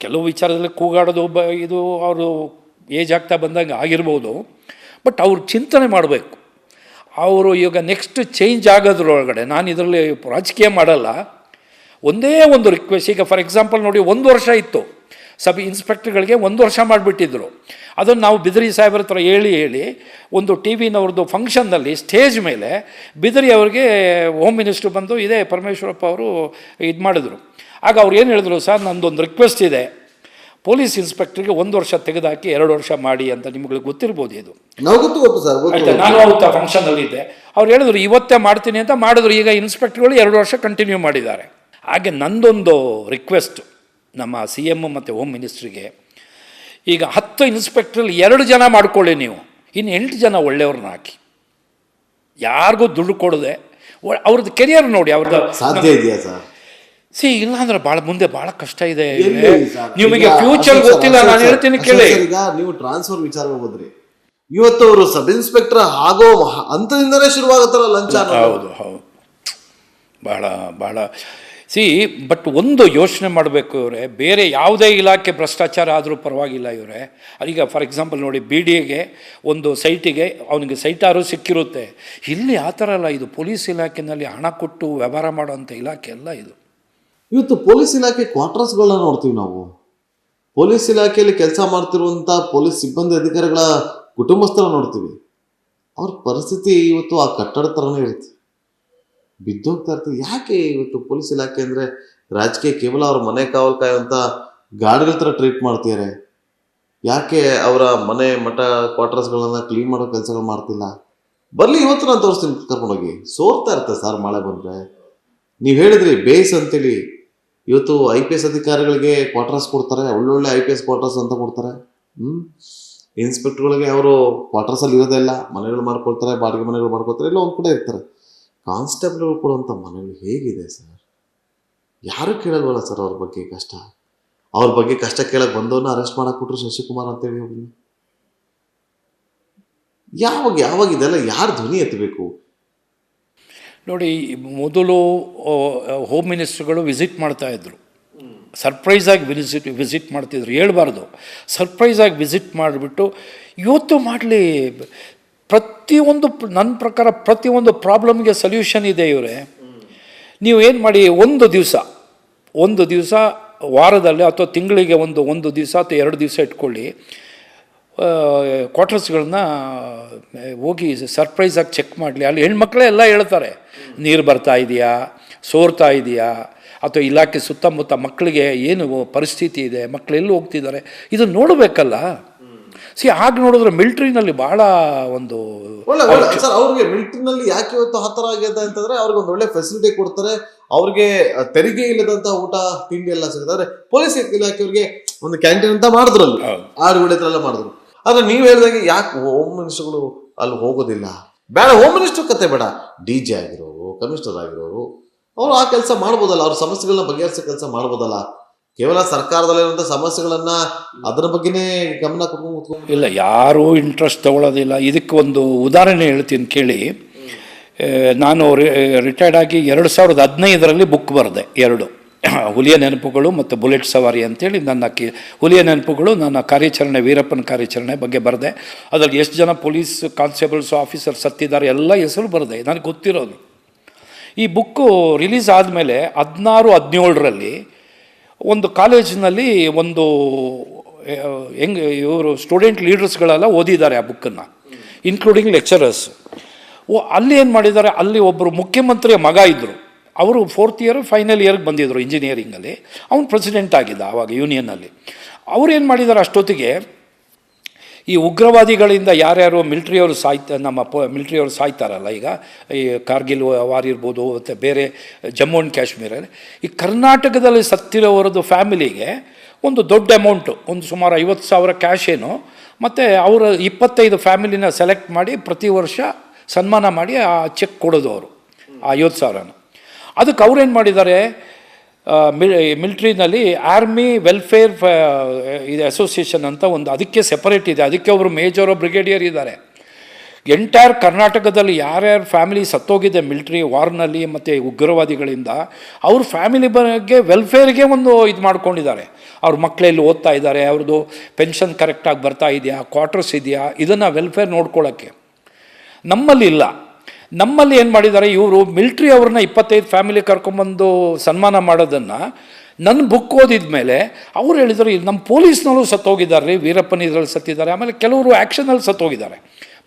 ಕೆಲವು ವಿಚಾರದಲ್ಲಿ ಕೂಗಾಡೋದು ಇದು ಅವರು ಏಜ್ ಆಗ್ತಾ ಬಂದಂಗೆ ಆಗಿರ್ಬೋದು. ಬಟ್ ಅವ್ರು ಚಿಂತನೆ ಮಾಡಬೇಕು. ಅವರು ಈಗ ನೆಕ್ಸ್ಟ್ ಚೇಂಜ್ ಆಗೋದ್ರೊಳಗಡೆ, ನಾನು ಇದರಲ್ಲಿ ರಾಜಕೀಯ ಮಾಡಲ್ಲ, ಒಂದೇ ಒಂದು ರಿಕ್ವೆಸ್ಟ್. ಈಗ ಫಾರ್ ಎಕ್ಸಾಂಪಲ್ ನೋಡಿ, 1 ವರ್ಷ ಇತ್ತು ಸಬ್ ಇನ್ಸ್ಪೆಕ್ಟರ್ಗಳಿಗೆ 1 ವರ್ಷ ಮಾಡಿಬಿಟ್ಟಿದ್ರು. ಅದನ್ನು ನಾವು ಬಿದರಿ ಸಾಹೇಬ್ರ ಹತ್ರ ಹೇಳಿ ಒಂದು ಟಿ ವಿನವ್ರದ್ದು ಫಂಕ್ಷನ್ನಲ್ಲಿ ಸ್ಟೇಜ್ ಮೇಲೆ ಬಿದರಿ ಅವ್ರಿಗೆ ಹೋಮ್ ಮಿನಿಸ್ಟ್ರು ಬಂದು ಇದೇ ಪರಮೇಶ್ವರಪ್ಪ ಅವರು ಇದು ಮಾಡಿದ್ರು. ಆಗ ಅವ್ರು ಏನು ಹೇಳಿದ್ರು, ಸರ್ ನಂದೊಂದು ರಿಕ್ವೆಸ್ಟ್ ಇದೆ, ಪೊಲೀಸ್ ಇನ್ಸ್ಪೆಕ್ಟ್ರಿಗೆ 1 ವರ್ಷ ತೆಗೆದಾಕಿ 2 ವರ್ಷ ಮಾಡಿ ಅಂತ ನಿಮ್ಗಳಿಗೆ ಗೊತ್ತಿರ್ಬೋದು. ಇದು ಆಯ್ತಾ, ನಾನು ಅವತ್ತು ಫಂಕ್ಷನಲ್ಲಿ ಇದ್ದೆ. ಅವ್ರು ಹೇಳಿದ್ರು ಇವತ್ತೇ ಮಾಡ್ತೀನಿ ಅಂತ ಮಾಡಿದ್ರು. ಈಗ ಇನ್ಸ್ಪೆಕ್ಟ್ರುಗಳು 2 ವರ್ಷ ಕಂಟಿನ್ಯೂ ಮಾಡಿದ್ದಾರೆ. ಹಾಗೆ ನಂದೊಂದು ರಿಕ್ವೆಸ್ಟ್ ನಮ್ಮ CM ಮತ್ತು ಹೋಮ್ ಮಿನಿಸ್ಟ್ರಿಗೆ, ಈಗ 10 ಇನ್ಸ್ಪೆಕ್ಟ್ರಲ್ಲಿ 2 ಜನ ಮಾಡ್ಕೊಳ್ಳಿ ನೀವು, ಇನ್ನು 8 ಜನ ಒಳ್ಳೆಯವ್ರನ್ನ ಹಾಕಿ, ಯಾರಿಗೂ ದುಡ್ಡು ಕೊಡದೆ ಅವ್ರದ್ದು ಕೆರಿಯರ್ ನೋಡಿ. ಅವ್ರದ್ದು ಸಾಧ್ಯ ಇದೆಯಾ ಸರ್? ಇಲ್ಲ ಅಂದ್ರೆ ಮುಂದೆ ಭಾಳ ಕಷ್ಟ ಇದೆ. ನಿಮಗೆ ಫ್ಯೂಚರ್ ಗೊತ್ತಿಲ್ಲ. ನಾನು ಹೇಳ್ತೀನಿ ಕೇಳಿ. ಈಗ ನೀವು ಟ್ರಾನ್ಸ್ಫರ್ ವಿಚಾರ ಹೋದ್ರಿ, ಇವತ್ತು ಅವರು ಸಬ್ ಇನ್ಸ್ಪೆಕ್ಟರ್ ಆಗೋ ಹಂತದಿಂದಲೇ ಶುರುವಾಗುತ್ತಲ್ಲ ಲಂಚ. ಹೌದು, ಭಾಳ ಬಟ್ ಒಂದು ಯೋಚನೆ ಮಾಡಬೇಕು ಇವರೇ, ಬೇರೆ ಯಾವುದೇ ಇಲಾಖೆ ಭ್ರಷ್ಟಾಚಾರ ಆದರೂ ಪರವಾಗಿಲ್ಲ ಇವರೇ. ಈಗ ಫಾರ್ ಎಕ್ಸಾಂಪಲ್ ನೋಡಿ, BDAಗೆ ಒಂದು ಸೈಟಿಗೆ ಅವನಿಗೆ ಸೈಟಾರು ಸಿಕ್ಕಿರುತ್ತೆ. ಇಲ್ಲಿ ಆ ಥರ ಅಲ್ಲ. ಇದು ಪೊಲೀಸ್ ಇಲಾಖೆಯಲ್ಲಿ ಹಣ ಕೊಟ್ಟು ವ್ಯವಹಾರ ಮಾಡೋವಂಥ ಇಲಾಖೆ ಅಲ್ಲ ಇದು. ಇವತ್ತು ಪೊಲೀಸ್ ಇಲಾಖೆ ಕ್ವಾರ್ಟರ್ಸ್ಗಳನ್ನ ನೋಡ್ತೀವಿ ನಾವು. ಪೊಲೀಸ್ ಇಲಾಖೆಯಲ್ಲಿ ಕೆಲಸ ಮಾಡ್ತಿರುವಂಥ ಪೊಲೀಸ್ ಸಿಬ್ಬಂದಿ ಅಧಿಕಾರಿಗಳ ಕುಟುಂಬಸ್ಥರ ನೋಡ್ತೀವಿ. ಅವ್ರ ಪರಿಸ್ಥಿತಿ ಇವತ್ತು ಆ ಕಟ್ಟಡ ಥರನೇ ಇರುತ್ತೆ, ಬಿದ್ದೋಗ್ತಾ ಇರ್ತೀವಿ. ಯಾಕೆ ಇವತ್ತು ಪೊಲೀಸ್ ಇಲಾಖೆ ಅಂದರೆ ರಾಜಕೀಯ ಕೇವಲ ಅವ್ರ ಮನೆ ಕಾವಲು ಕಾಯುವಂಥ ಗಾಡಿಗಳ ಥರ ಟ್ರೀಟ್ ಮಾಡ್ತಿದ್ದಾರೆ? ಯಾಕೆ ಅವರ ಮನೆ ಮಠ ಕ್ವಾರ್ಟರ್ಸ್ಗಳನ್ನ ಕ್ಲೀನ್ ಮಾಡೋ ಕೆಲಸಗಳು ಮಾಡ್ತಿಲ್ಲ? ಬರಲಿ, ಇವತ್ತು ನಾನು ತೋರಿಸ್ತೀನಿ, ಕರ್ಕೊಂಡೋಗಿ. ಸೋರ್ತಾ ಇರ್ತದೆ ಸರ್ ಮಳೆ ಬಂದರೆ. ನೀವು ಹೇಳಿದ್ರಿ ಬೇಸ್ ಅಂತೇಳಿ, ಇವತ್ತು IPS ಅಧಿಕಾರಿಗಳಿಗೆ ಕ್ವಾರ್ಟರ್ಸ್ ಕೊಡ್ತಾರೆ, ಒಳ್ಳೊಳ್ಳೆ IPS ಕ್ವಾರ್ಟರ್ಸ್ ಅಂತ ಕೊಡ್ತಾರೆ. ಇನ್ಸ್ಪೆಕ್ಟರ್ಗಳಿಗೆ ಅವರು ಕ್ವಾರ್ಟರ್ಸಲ್ಲಿ ಇರೋದೇ ಇಲ್ಲ, ಮನೆಗಳು ಮಾಡ್ಕೊಳ್ತಾರೆ, ಬಾಡಿಗೆ ಮನೆಗಳು ಮಾಡ್ಕೊಳ್ತಾರೆ, ಇಲ್ಲ ಒಂದು ಕಡೆ ಇರ್ತಾರೆ. ಕಾನ್ಸ್ಟೇಬಲ್ಗಳು ಕೊಡುವಂಥ ಮನೆಗಳು ಹೇಗಿದೆ ಸರ್? ಯಾರು ಕೇಳಲ್ವಲ್ಲ ಸರ್ ಅವ್ರ ಬಗ್ಗೆ ಕಷ್ಟ. ಅವ್ರ ಬಗ್ಗೆ ಕಷ್ಟ ಕೇಳಕ್ಕೆ ಬಂದವನ್ನ ಅರೆಸ್ಟ್ ಮಾಡಕ್ಕೆ ಕೊಟ್ಟರು ಶಶಿಕುಮಾರ್ ಅಂತೇಳಿ ಒಬ್ಬನು. ಯಾವಾಗ ಇದೆಲ್ಲ ಯಾರು ಧ್ವನಿ ಎತ್ತಬೇಕು? ನೋಡಿ, ಮೊದಲು ಹೋಮ್ ಮಿನಿಸ್ಟ್ರುಗಳು ವಿಸಿಟ್ ಮಾಡ್ತಾಯಿದ್ರು, ಸರ್ಪ್ರೈಸಾಗಿ ವಿಸಿಟ್ ಮಾಡ್ತಿದ್ರು. ಹೇಳ್ಬಾರ್ದು, ಸರ್ಪ್ರೈಸಾಗಿ ವಿಸಿಟ್ ಮಾಡಿಬಿಟ್ಟು ಇವತ್ತು ಮಾಡಲಿ. ಪ್ರತಿಯೊಂದು ನನ್ನ ಪ್ರಕಾರ ಪ್ರತಿಯೊಂದು ಪ್ರಾಬ್ಲಮ್ಗೆ ಸೊಲ್ಯೂಷನ್ ಇದೆ ಇವರೇ. ನೀವು ಏನು ಮಾಡಿ, ಒಂದು ದಿವಸ ವಾರದಲ್ಲಿ ಅಥವಾ ತಿಂಗಳಿಗೆ ಒಂದು ದಿವಸ ಅಥವಾ 2 ದಿವಸ ಇಟ್ಕೊಳ್ಳಿ, ಕ್ವಾರ್ಟರ್ಸ್ಗಳನ್ನ ಹೋಗಿ ಸರ್ಪ್ರೈಸಾಗಿ ಚೆಕ್ ಮಾಡಲಿ. ಅಲ್ಲಿ ಹೆಣ್ಮಕ್ಳೇ ಎಲ್ಲ ಹೇಳ್ತಾರೆ, ನೀರು ಬರ್ತಾ ಇದೆಯಾ, ಸೋರ್ತಾ ಇದೆಯಾ, ಅಥವಾ ಇಲಾಖೆ ಸುತ್ತಮುತ್ತ ಮಕ್ಕಳಿಗೆ ಏನು ಪರಿಸ್ಥಿತಿ ಇದೆ, ಮಕ್ಕಳು ಎಲ್ಲಿ ಹೋಗ್ತಿದ್ದಾರೆ, ಇದು ನೋಡಬೇಕಲ್ಲ. ಹಾಗೆ ನೋಡಿದ್ರೆ ಮಿಲಿಟ್ರಿನಲ್ಲಿ ಭಾಳ ಒಂದು ಸರ್, ಅವ್ರಿಗೆ ಮಿಲಿಟ್ರಿನಲ್ಲಿ ಯಾಕೆ ಇವತ್ತು ಆ ಥರ ಆಗಿದೆ ಅಂತಂದ್ರೆ, ಅವ್ರಿಗೆ ಒಂದು ಒಳ್ಳೆ ಫೆಸಿಲಿಟಿ ಕೊಡ್ತಾರೆ, ಅವ್ರಿಗೆ ತೆರಿಗೆ ಇಲ್ಲದಂತ ಊಟ ತಿಂಡಿ ಎಲ್ಲ ಸಿಗುತ್ತೆ. ಪೊಲೀಸ್ ಇಲಾಖೆಯವ್ರಿಗೆ ಒಂದು ಕ್ಯಾಂಟೀನ್ ಅಂತ ಮಾಡಿದ್ರು, ಅಲ್ಲಿ ಆಡುಗಳೆಲ್ಲ ಮಾಡಿದ್ರು. ಆದ್ರೆ ನೀವು ಹೇಳಿದಾಗೆ ಯಾಕೆ ಹೋಮ್ ಮಿನಿಸ್ಟರ್ಗಳು ಅಲ್ಲಿ ಹೋಗೋದಿಲ್ಲ? ಬೇಡ, ಹೋಮ್ ಮಿನಿಸ್ಟರ್ ಕತೆ ಬೇಡ, DJ ಆಗಿರೋರು, ಕಮಿಷನರ್ ಆಗಿರೋರು, ಅವರು ಆ ಕೆಲಸ ಮಾಡ್ಬೋದಲ್ಲ, ಅವ್ರ ಸಮಸ್ಯೆಗಳನ್ನ ಬಗೆಹರಿಸೋ ಕೆಲಸ ಮಾಡ್ಬೋದಲ್ಲ. ಕೇವಲ ಸರ್ಕಾರದಲ್ಲಿರುವಂಥ ಸಮಸ್ಯೆಗಳನ್ನ ಅದರ ಬಗ್ಗೆನೇ ಗಮನ ಕೊಟ್ಟು ಇಲ್ಲ, ಯಾರೂ ಇಂಟ್ರೆಸ್ಟ್ ತಗೊಳ್ಳೋದಿಲ್ಲ. ಇದಕ್ಕೆ ಒಂದು ಉದಾಹರಣೆ ಹೇಳ್ತೀನಿ ಕೇಳಿ. ನಾನು ರಿಟೈರ್ಡ್ ಆಗಿ 2015ರಲ್ಲಿ ಬುಕ್ ಬರೆದೆ, 2 ಹುಲಿಯ ನೆನಪುಗಳು ಮತ್ತು ಬುಲೆಟ್ ಸವಾರಿ ಅಂತೇಳಿ. ಹುಲಿಯ ನೆನಪುಗಳು ನನ್ನ ಕಾರ್ಯಾಚರಣೆ, ವೀರಪ್ಪನ ಕಾರ್ಯಾಚರಣೆ ಬಗ್ಗೆ ಬರೆದೆ. ಅದರಲ್ಲಿ ಎಷ್ಟು ಜನ ಪೊಲೀಸ್ ಕಾನ್ಸ್ಟೇಬಲ್ಸು ಆಫೀಸರ್ ಸತ್ತಿದ್ದಾರೆ ಎಲ್ಲ ಹೆಸರು ಬರೆದೆ, ನನಗೆ ಗೊತ್ತಿರೋದು. ಈ ಬುಕ್ಕು ರಿಲೀಸ್ ಆದಮೇಲೆ 16-17ರಲ್ಲಿ ಒಂದು ಕಾಲೇಜಿನಲ್ಲಿ ಒಂದು ಇವರು ಸ್ಟೂಡೆಂಟ್ ಲೀಡರ್ಸ್ಗಳೆಲ್ಲ ಓದಿದ್ದಾರೆ ಆ ಬುಕ್ಕನ್ನು, ಇನ್ಕ್ಲೂಡಿಂಗ್ ಲೆಕ್ಚರರ್ಸ್. ಅಲ್ಲಿ ಏನು ಮಾಡಿದ್ದಾರೆ, ಅಲ್ಲಿ ಒಬ್ಬರು ಮುಖ್ಯಮಂತ್ರಿಯ ಮಗ ಇದ್ದರು, ಅವರು 4th ಇಯರ್ ಫೈನಲ್ ಇಯರ್ಗೆ ಬಂದಿದ್ದರು ಇಂಜಿನಿಯರಿಂಗಲ್ಲಿ. ಅವನು ಪ್ರೆಸಿಡೆಂಟ್ ಆಗಿದ್ದ ಆವಾಗ ಯೂನಿಯನ್ನಲ್ಲಿ. ಅವ್ರು ಏನು ಮಾಡಿದ್ದಾರೆ, ಅಷ್ಟೊತ್ತಿಗೆ ಈ ಉಗ್ರವಾದಿಗಳಿಂದ ಯಾರ್ಯಾರು ಮಿಲಿಟ್ರಿಯವರು ನಮ್ಮ ಮಿಲಿಟ್ರಿಯವರು ಸಾಯ್ತಾರಲ್ಲ, ಈಗ ಈ ಕಾರ್ಗಿಲ್ ವಾರ್ ಇರ್ಬೋದು, ಮತ್ತು ಬೇರೆ ಜಮ್ಮು ಆ್ಯಂಡ್ ಕಾಶ್ಮೀರಲ್ಲಿ, ಈ ಕರ್ನಾಟಕದಲ್ಲಿ ಸತ್ತಿರೋರದ್ದು ಫ್ಯಾಮಿಲಿಗೆ ಒಂದು ದೊಡ್ಡ ಅಮೌಂಟು, ಒಂದು ಸುಮಾರು 50,000 ಕ್ಯಾಶ್ ಏನು, ಮತ್ತು ಅವರ 25 ಫ್ಯಾಮಿಲಿನ ಸೆಲೆಕ್ಟ್ ಮಾಡಿ ಪ್ರತಿ ವರ್ಷ ಸನ್ಮಾನ ಮಾಡಿ ಆ ಚೆಕ್ ಕೊಡೋದು ಅವರು, ಆ 50,000ನ. ಅದಕ್ಕೆ ಅವ್ರೇನು ಮಾಡಿದ್ದಾರೆ, ಮಿಲಿಟ್ರಿನಲ್ಲಿ ಆರ್ಮಿ ವೆಲ್ಫೇರ್ ಇದು ಅಸೋಸಿಯೇಷನ್ ಅಂತ ಒಂದು, ಅದಕ್ಕೆ ಸೆಪರೇಟ್ ಇದೆ, ಅದಕ್ಕೆ ಒಬ್ಬರು ಮೇಜರು ಬ್ರಿಗೇಡಿಯರ್ ಇದ್ದಾರೆ. ಎಂಟೈರ್ ಕರ್ನಾಟಕದಲ್ಲಿ ಯಾರ್ಯಾರು ಫ್ಯಾಮಿಲಿ ಸತ್ತೋಗಿದೆ ಮಿಲಿಟ್ರಿ ವಾರ್ನಲ್ಲಿ ಮತ್ತು ಉಗ್ರವಾದಿಗಳಿಂದ, ಅವ್ರ ಫ್ಯಾಮಿಲಿ ಬಗ್ಗೆ ವೆಲ್ಫೇರ್ಗೆ ಒಂದು ಇದು ಮಾಡ್ಕೊಂಡಿದ್ದಾರೆ. ಅವ್ರ ಮಕ್ಕಳೆಲ್ಲಿ ಓದ್ತಾ ಇದ್ದಾರೆ, ಅವ್ರದ್ದು ಪೆನ್ಷನ್ ಕರೆಕ್ಟಾಗಿ ಬರ್ತಾ ಇದೆಯಾ, ಕ್ವಾರ್ಟರ್ಸ್ ಇದೆಯಾ, ಇದನ್ನು ವೆಲ್ಫೇರ್ ನೋಡ್ಕೊಳ್ಳೋಕ್ಕೆ. ನಮ್ಮಲ್ಲಿ ಇಲ್ಲ. ನಮ್ಮಲ್ಲಿ ಏನು ಮಾಡಿದ್ದಾರೆ, ಇವರು ಮಿಲಿಟ್ರಿ ಅವ್ರನ್ನ 25 ಫ್ಯಾಮಿಲಿ ಕರ್ಕೊಂಬಂದು ಸನ್ಮಾನ ಮಾಡೋದನ್ನು ನನ್ನ ಬುಕ್ ಓದಿದ ಮೇಲೆ ಅವ್ರು ಹೇಳಿದರು ಇಲ್ಲಿ ನಮ್ಮ ಪೊಲೀಸ್ನಲ್ಲೂ ಸತ್ತೋಗಿದ್ದಾರೆ ರೀ, ವೀರಪ್ಪನ ಇದರಲ್ಲಿ ಸತ್ತಿದ್ದಾರೆ, ಆಮೇಲೆ ಕೆಲವರು ಆ್ಯಕ್ಷನಲ್ಲಿ ಸತ್ತೋಗಿದ್ದಾರೆ.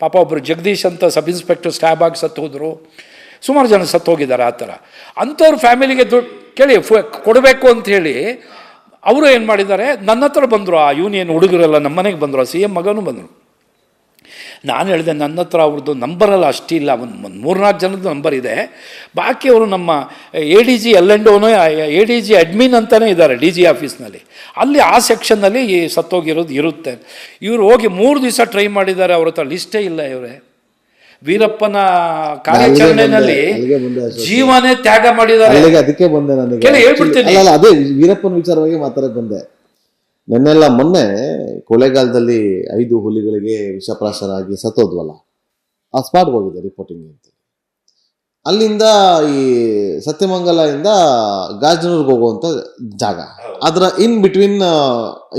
ಪಾಪ ಒಬ್ಬರು ಜಗದೀಶ್ ಅಂತ ಸಬ್ ಇನ್ಸ್ಪೆಕ್ಟರ್ ಸ್ಟ್ಯಾಬ್ ಆಗಿ ಸತ್ತೋದ್ರು, ಸುಮಾರು ಜನ ಸತ್ತೋಗಿದ್ದಾರೆ. ಆ ಥರ ಅಂಥವ್ರ ಫ್ಯಾಮಿಲಿಗೆ ದುಡ್ಡು ಕೇಳಿ ಕೊಡಬೇಕು ಅಂಥೇಳಿ ಅವರು ಏನು ಮಾಡಿದ್ದಾರೆ, ನನ್ನ ಹತ್ರ ಬಂದರು. ಆ ಯೂನಿಯನ್ ಹುಡುಗರೆಲ್ಲ ನಮ್ಮ ಮನೆಗೆ ಬಂದರು, CM ಮಗನೂ ಬಂದರು. ನಾನು ಹೇಳಿದೆ ನನ್ನ ಹತ್ರ ಅವ್ರದ್ದು ನಂಬರಲ್ಲ ಅಷ್ಟಿಲ್ಲ, ಒಂದು 3-4 ಜನದ ನಂಬರ್ ಇದೆ, ಬಾಕಿ ಅವರು ನಮ್ಮ ADG L&Oನೋ ADG ಅಡ್ಮಿನ್ ಅಂತಲೇ ಇದ್ದಾರೆ DG ಆಫೀಸ್ನಲ್ಲಿ, ಅಲ್ಲಿ ಆ ಸೆಕ್ಷನ್ನಲ್ಲಿ ಈ ಸತ್ತೋಗಿರೋದು ಇರುತ್ತೆ. ಇವರು ಹೋಗಿ 3 ದಿವಸ ಟ್ರೈ ಮಾಡಿದ್ದಾರೆ, ಅವ್ರ ಹತ್ರ ಲಿಸ್ಟೇ ಇಲ್ಲ. ಇವರೇ ವೀರಪ್ಪನ ಕಾರ್ಯಾಚರಣೆಯಲ್ಲಿ ಜೀವನೇ ತ್ಯಾಗ ಮಾಡಿದ್ದಾರೆ. ಅದಕ್ಕೆ ಬಂದೆ ನನಗೆ ಹೇಳ್ಬಿಡ್ತೀನಿ, ಅದೇ ವೀರಪ್ಪನ ವಿಚಾರವಾಗಿ ಮಾತಾಡಕ್ ಬಂದೆ. ಮೊನ್ನೆ ಕೊಳ್ಳೇಗಾಲದಲ್ಲಿ 5 ಹುಲಿಗಳಿಗೆ ವಿಷಪ್ರಾಶರಾಗಿ ಸತ್ತೋದ್ವಲ್ಲ, ಆ ಸ್ಪಾಟ್ಗೆ ಹೋಗಿದೆ ರಿಪೋರ್ಟಿಂಗ್ ಅಂತ. ಅಲ್ಲಿಂದ ಈ ಸತ್ಯಮಂಗಲದಿಂದ ಗಾಜನೂರ್ಗೆ ಹೋಗುವಂತ ಜಾಗ, ಅದರ ಇನ್ ಬಿಟ್ವೀನ್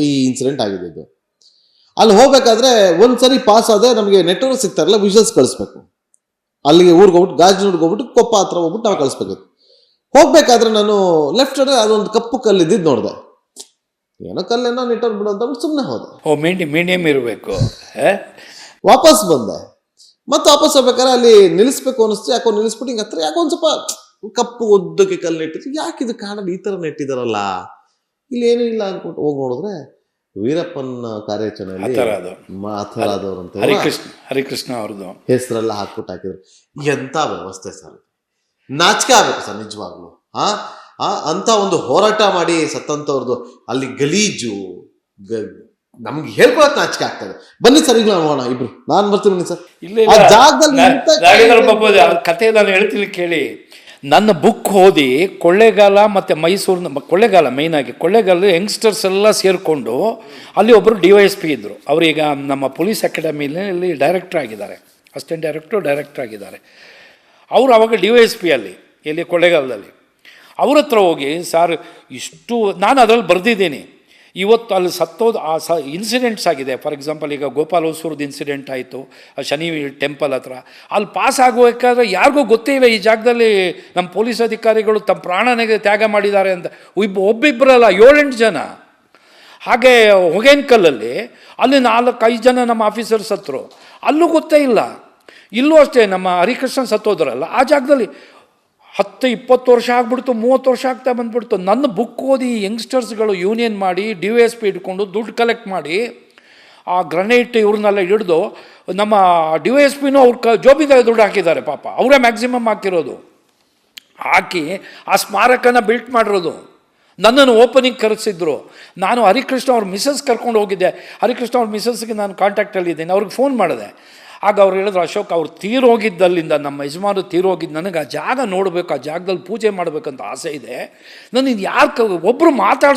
ಈ ಇನ್ಸಿಡೆಂಟ್ ಆಗಿದೆ. ಇದು ಅಲ್ಲಿ ಹೋಗ್ಬೇಕಾದ್ರೆ ಒಂದ್ಸರಿ ಪಾಸ್ ಆದ್ರೆ ನಮಗೆ ನೆಟ್ವರ್ಕ್ ಸಿಗ್ತಾರಲ್ಲ, ವಿಷಲ್ಸ್ ಕಳಿಸ್ಬೇಕು. ಅಲ್ಲಿಗೆ ಊರಿಗೆ ಹೋಗ್ಬಿಟ್ಟು ಗಾಜನೂರ್ಗೆ ಹೋಗ್ಬಿಟ್ಟು ಕೊಪ್ಪ ಹತ್ರ ಹೋಗ್ಬಿಟ್ಟು ನಾವು ಕಳಿಸ್ಬೇಕಿತ್ತು. ಹೋಗ್ಬೇಕಾದ್ರೆ ನಾನು ಲೆಫ್ಟ್ ಸೈಡ್ ಅದೊಂದು ಕಪ್ಪು ಕಲ್ಲು ಇದ್ದಿದ್ದು ನೋಡಿದೆ, ಏನೋ ಕಲ್ಲೇನೋ ನೆಟ್ವರ್ಕ್ ಬಿಡು ಅಂತ ಸುಮ್ಮನೆ ಹೋದೆ. ಮೀಡಿಯಂ ಇರಬೇಕು. ವಾಪಸ್ ಬಂದೆ, ಮತ್ತೆ ವಾಪಸ್ ಹೋಗ್ಬೇಕಾದ್ರೆ ಅಲ್ಲಿ ನಿಲ್ಲಿಸ್ಬೇಕು ಅನಿಸ್ತು. ಯಾಕೋ ನಿಲ್ಲಿಸ್ಬಿಟ್ಟು ಹಿಂಗೆ ಹತ್ರ ಯಾಕೋ ಒಂದು ಸ್ವಲ್ಪ ಕಪ್ಪು ಉದ್ದಕ್ಕೆ ಕಲ್ಲು ನೆಟ್ಟಿದ್ರು. ಯಾಕಿದು ಕಾಡಲ್ಲಿ ಈ ಥರ ನೆಟ್ಟಿದಾರಲ್ಲ, ಇಲ್ಲಿ ಏನೂ ಇಲ್ಲ ಅನ್ಕೊಂಡು ಹೋಗಿ ನೋಡಿದ್ರೆ ವೀರಪ್ಪನ ಕಾರ್ಯಾಚರಣೆಯಲ್ಲಿ ಮಾತನಾಡೋರು ಅಂತ ಹರಿಕೃಷ್ಣ ಅವ್ರದ್ದು ಹೆಸರೆಲ್ಲ ಹಾಕಿದ್ರು. ಎಂತ ವ್ಯವಸ್ಥೆ ಸರ್, ನಾಚಿಕೆ ಆಗ್ಬೇಕು ಸರ್ ನಿಜವಾಗ್ಲು. ಅಂತ ಒಂದು ಹೋರಾಟ ಮಾಡಿ ಸತ್ತಂತವ್ರದ್ದು ಅಲ್ಲಿ ಗಲೀಜು ನಮ್ಗೆ ಹೇಳ್ಕೊಳಕ್ ನಾಚಿಕೆ ಆಗ್ತದೆ. ಬನ್ನಿ ಸರ್, ಈಗ ನೋಡೋಣ ಇಬ್ರು, ನಾನು ಬರ್ತೀನಿ ಸರ್. ಇಲ್ಲ ಕಥೆ ನಾನು ಹೇಳ್ತೀನಿ ಕೇಳಿ. ನನ್ನ ಬುಕ್ ಓದಿ ಕೊಳ್ಳೇಗಾಲ ಮತ್ತು ಮೈಸೂರಿನ, ಕೊಳ್ಳೇಗಾಲ ಮೇಯ್ನಾಗಿ ಕೊಳ್ಳೇಗಾಲ ಯಂಗ್ಸ್ಟರ್ಸ್ ಎಲ್ಲ ಸೇರಿಕೊಂಡು ಅಲ್ಲಿ ಒಬ್ಬರು DYSP ಇದ್ದರು. ಅವರೀಗ ನಮ್ಮ ಪೊಲೀಸ್ ಅಕಾಡೆಮಿಯಲ್ಲಿ ಡೈರೆಕ್ಟರ್ ಆಗಿದ್ದಾರೆ, ಅಸಿಸ್ಟೆಂಟ್ ಡೈರೆಕ್ಟರ್ ಆಗಿದ್ದಾರೆ. ಅವರು ಅವಾಗ DYSP ಅಲ್ಲಿ ಎಲ್ಲಿ ಕೊಳ್ಳೇಗಾಲದಲ್ಲಿ. ಅವ್ರ ಹತ್ರ ಹೋಗಿ ಸರ್ ಇಷ್ಟು ನಾನು ಅದರಲ್ಲಿ ಬರೆದಿದ್ದೀನಿ, ಇವತ್ತು ಅಲ್ಲಿ ಸತ್ತೋದು ಇನ್ಸಿಡೆಂಟ್ಸ್ ಆಗಿದೆ. ಫಾರ್ ಎಕ್ಸಾಂಪಲ್ ಈಗ ಗೋಪಾಲ್ ಹೊಸೂರ್ದು ಇನ್ಸಿಡೆಂಟ್ ಆಯಿತು, ಶನಿ ಟೆಂಪಲ್ ಹತ್ರ. ಅಲ್ಲಿ ಪಾಸ್ ಆಗಬೇಕಾದ್ರೆ ಯಾರಿಗೂ ಗೊತ್ತೇ ಇಲ್ಲ ಈ ಜಾಗದಲ್ಲಿ ನಮ್ಮ ಪೊಲೀಸ್ ಅಧಿಕಾರಿಗಳು ತಮ್ಮ ಪ್ರಾಣನಿಗೆ ತ್ಯಾಗ ಮಾಡಿದ್ದಾರೆ ಅಂತ. ಒಬ್ಬಿಬ್ಬರಲ್ಲ 7-8 ಜನ. ಹಾಗೆ ಹೊಗೇನಕಲ್ಲಲ್ಲಿ ಅಲ್ಲಿ 4-5 ಜನ ನಮ್ಮ ಆಫೀಸರ್ಸ್ ಸತ್ತರು, ಅಲ್ಲೂ ಗೊತ್ತೇ ಇಲ್ಲ. ಇಲ್ಲೂ ಅಷ್ಟೇ, ನಮ್ಮ ಹರಿಕೃಷ್ಣ ಸತ್ತೋದ್ರಲ್ಲ ಆ ಜಾಗದಲ್ಲಿ 10-20 ವರ್ಷ ಆಗ್ಬಿಡ್ತು, 30 ವರ್ಷ ಆಗ್ತಾ ಬಂದ್ಬಿಡ್ತು. ನನ್ನ ಬುಕ್ ಓದಿ ಯಂಗ್ಸ್ಟರ್ಸ್ಗಳು ಯೂನಿಯನ್ ಮಾಡಿ DYSP ಇಟ್ಕೊಂಡು ದುಡ್ಡು ಕಲೆಕ್ಟ್ ಮಾಡಿ ಆ ಗ್ರನೇಟ್ ಇವ್ರನ್ನೆಲ್ಲ ಹಿಡಿದು ನಮ್ಮ DYSPನೂ ಅವ್ರ ಜೋಬಿಗೆ ದುಡ್ಡು ಹಾಕಿದ್ದಾರೆ. ಪಾಪ ಅವರೇ ಮ್ಯಾಕ್ಸಿಮಮ್ ಹಾಕಿರೋದು, ಹಾಕಿ ಆ ಸ್ಮಾರಕನ ಬಿಲ್ಟ್ ಮಾಡಿರೋದು. ನನ್ನನ್ನು ಓಪನಿಂಗ್ ಕರೆಸಿದ್ರು. ನಾನು ಹರಿಕೃಷ್ಣ ಅವ್ರ ಮಿಸಸ್ ಕರ್ಕೊಂಡು ಹೋಗಿದ್ದೆ. ಹರಿಕೃಷ್ಣ ಅವ್ರ ಮಿಸಸ್ಗೆ ನಾನು ಕಾಂಟ್ಯಾಕ್ಟಲ್ಲಿದ್ದೀನಿ. ಅವ್ರಿಗೆ ಫೋನ್ ಮಾಡಿದೆ. ಆಗ ಅವ್ರು ಹೇಳಿದ್ರು, ಅಶೋಕ್ ಅವ್ರು ತೀರೋಗಿದ್ದಲ್ಲಿಂದ, ನಮ್ಮ ಯಜಮಾನರು ತೀರೋಗಿದ್ದು, ನನಗೆ ಆ ಜಾಗ ನೋಡಬೇಕು, ಆ ಜಾಗದಲ್ಲಿ ಪೂಜೆ ಮಾಡಬೇಕಂತ ಆಸೆ ಇದೆ. ನನಗೆ ಯಾರು ಒಬ್ಬರು ಮಾತಾಡ್ಸೋ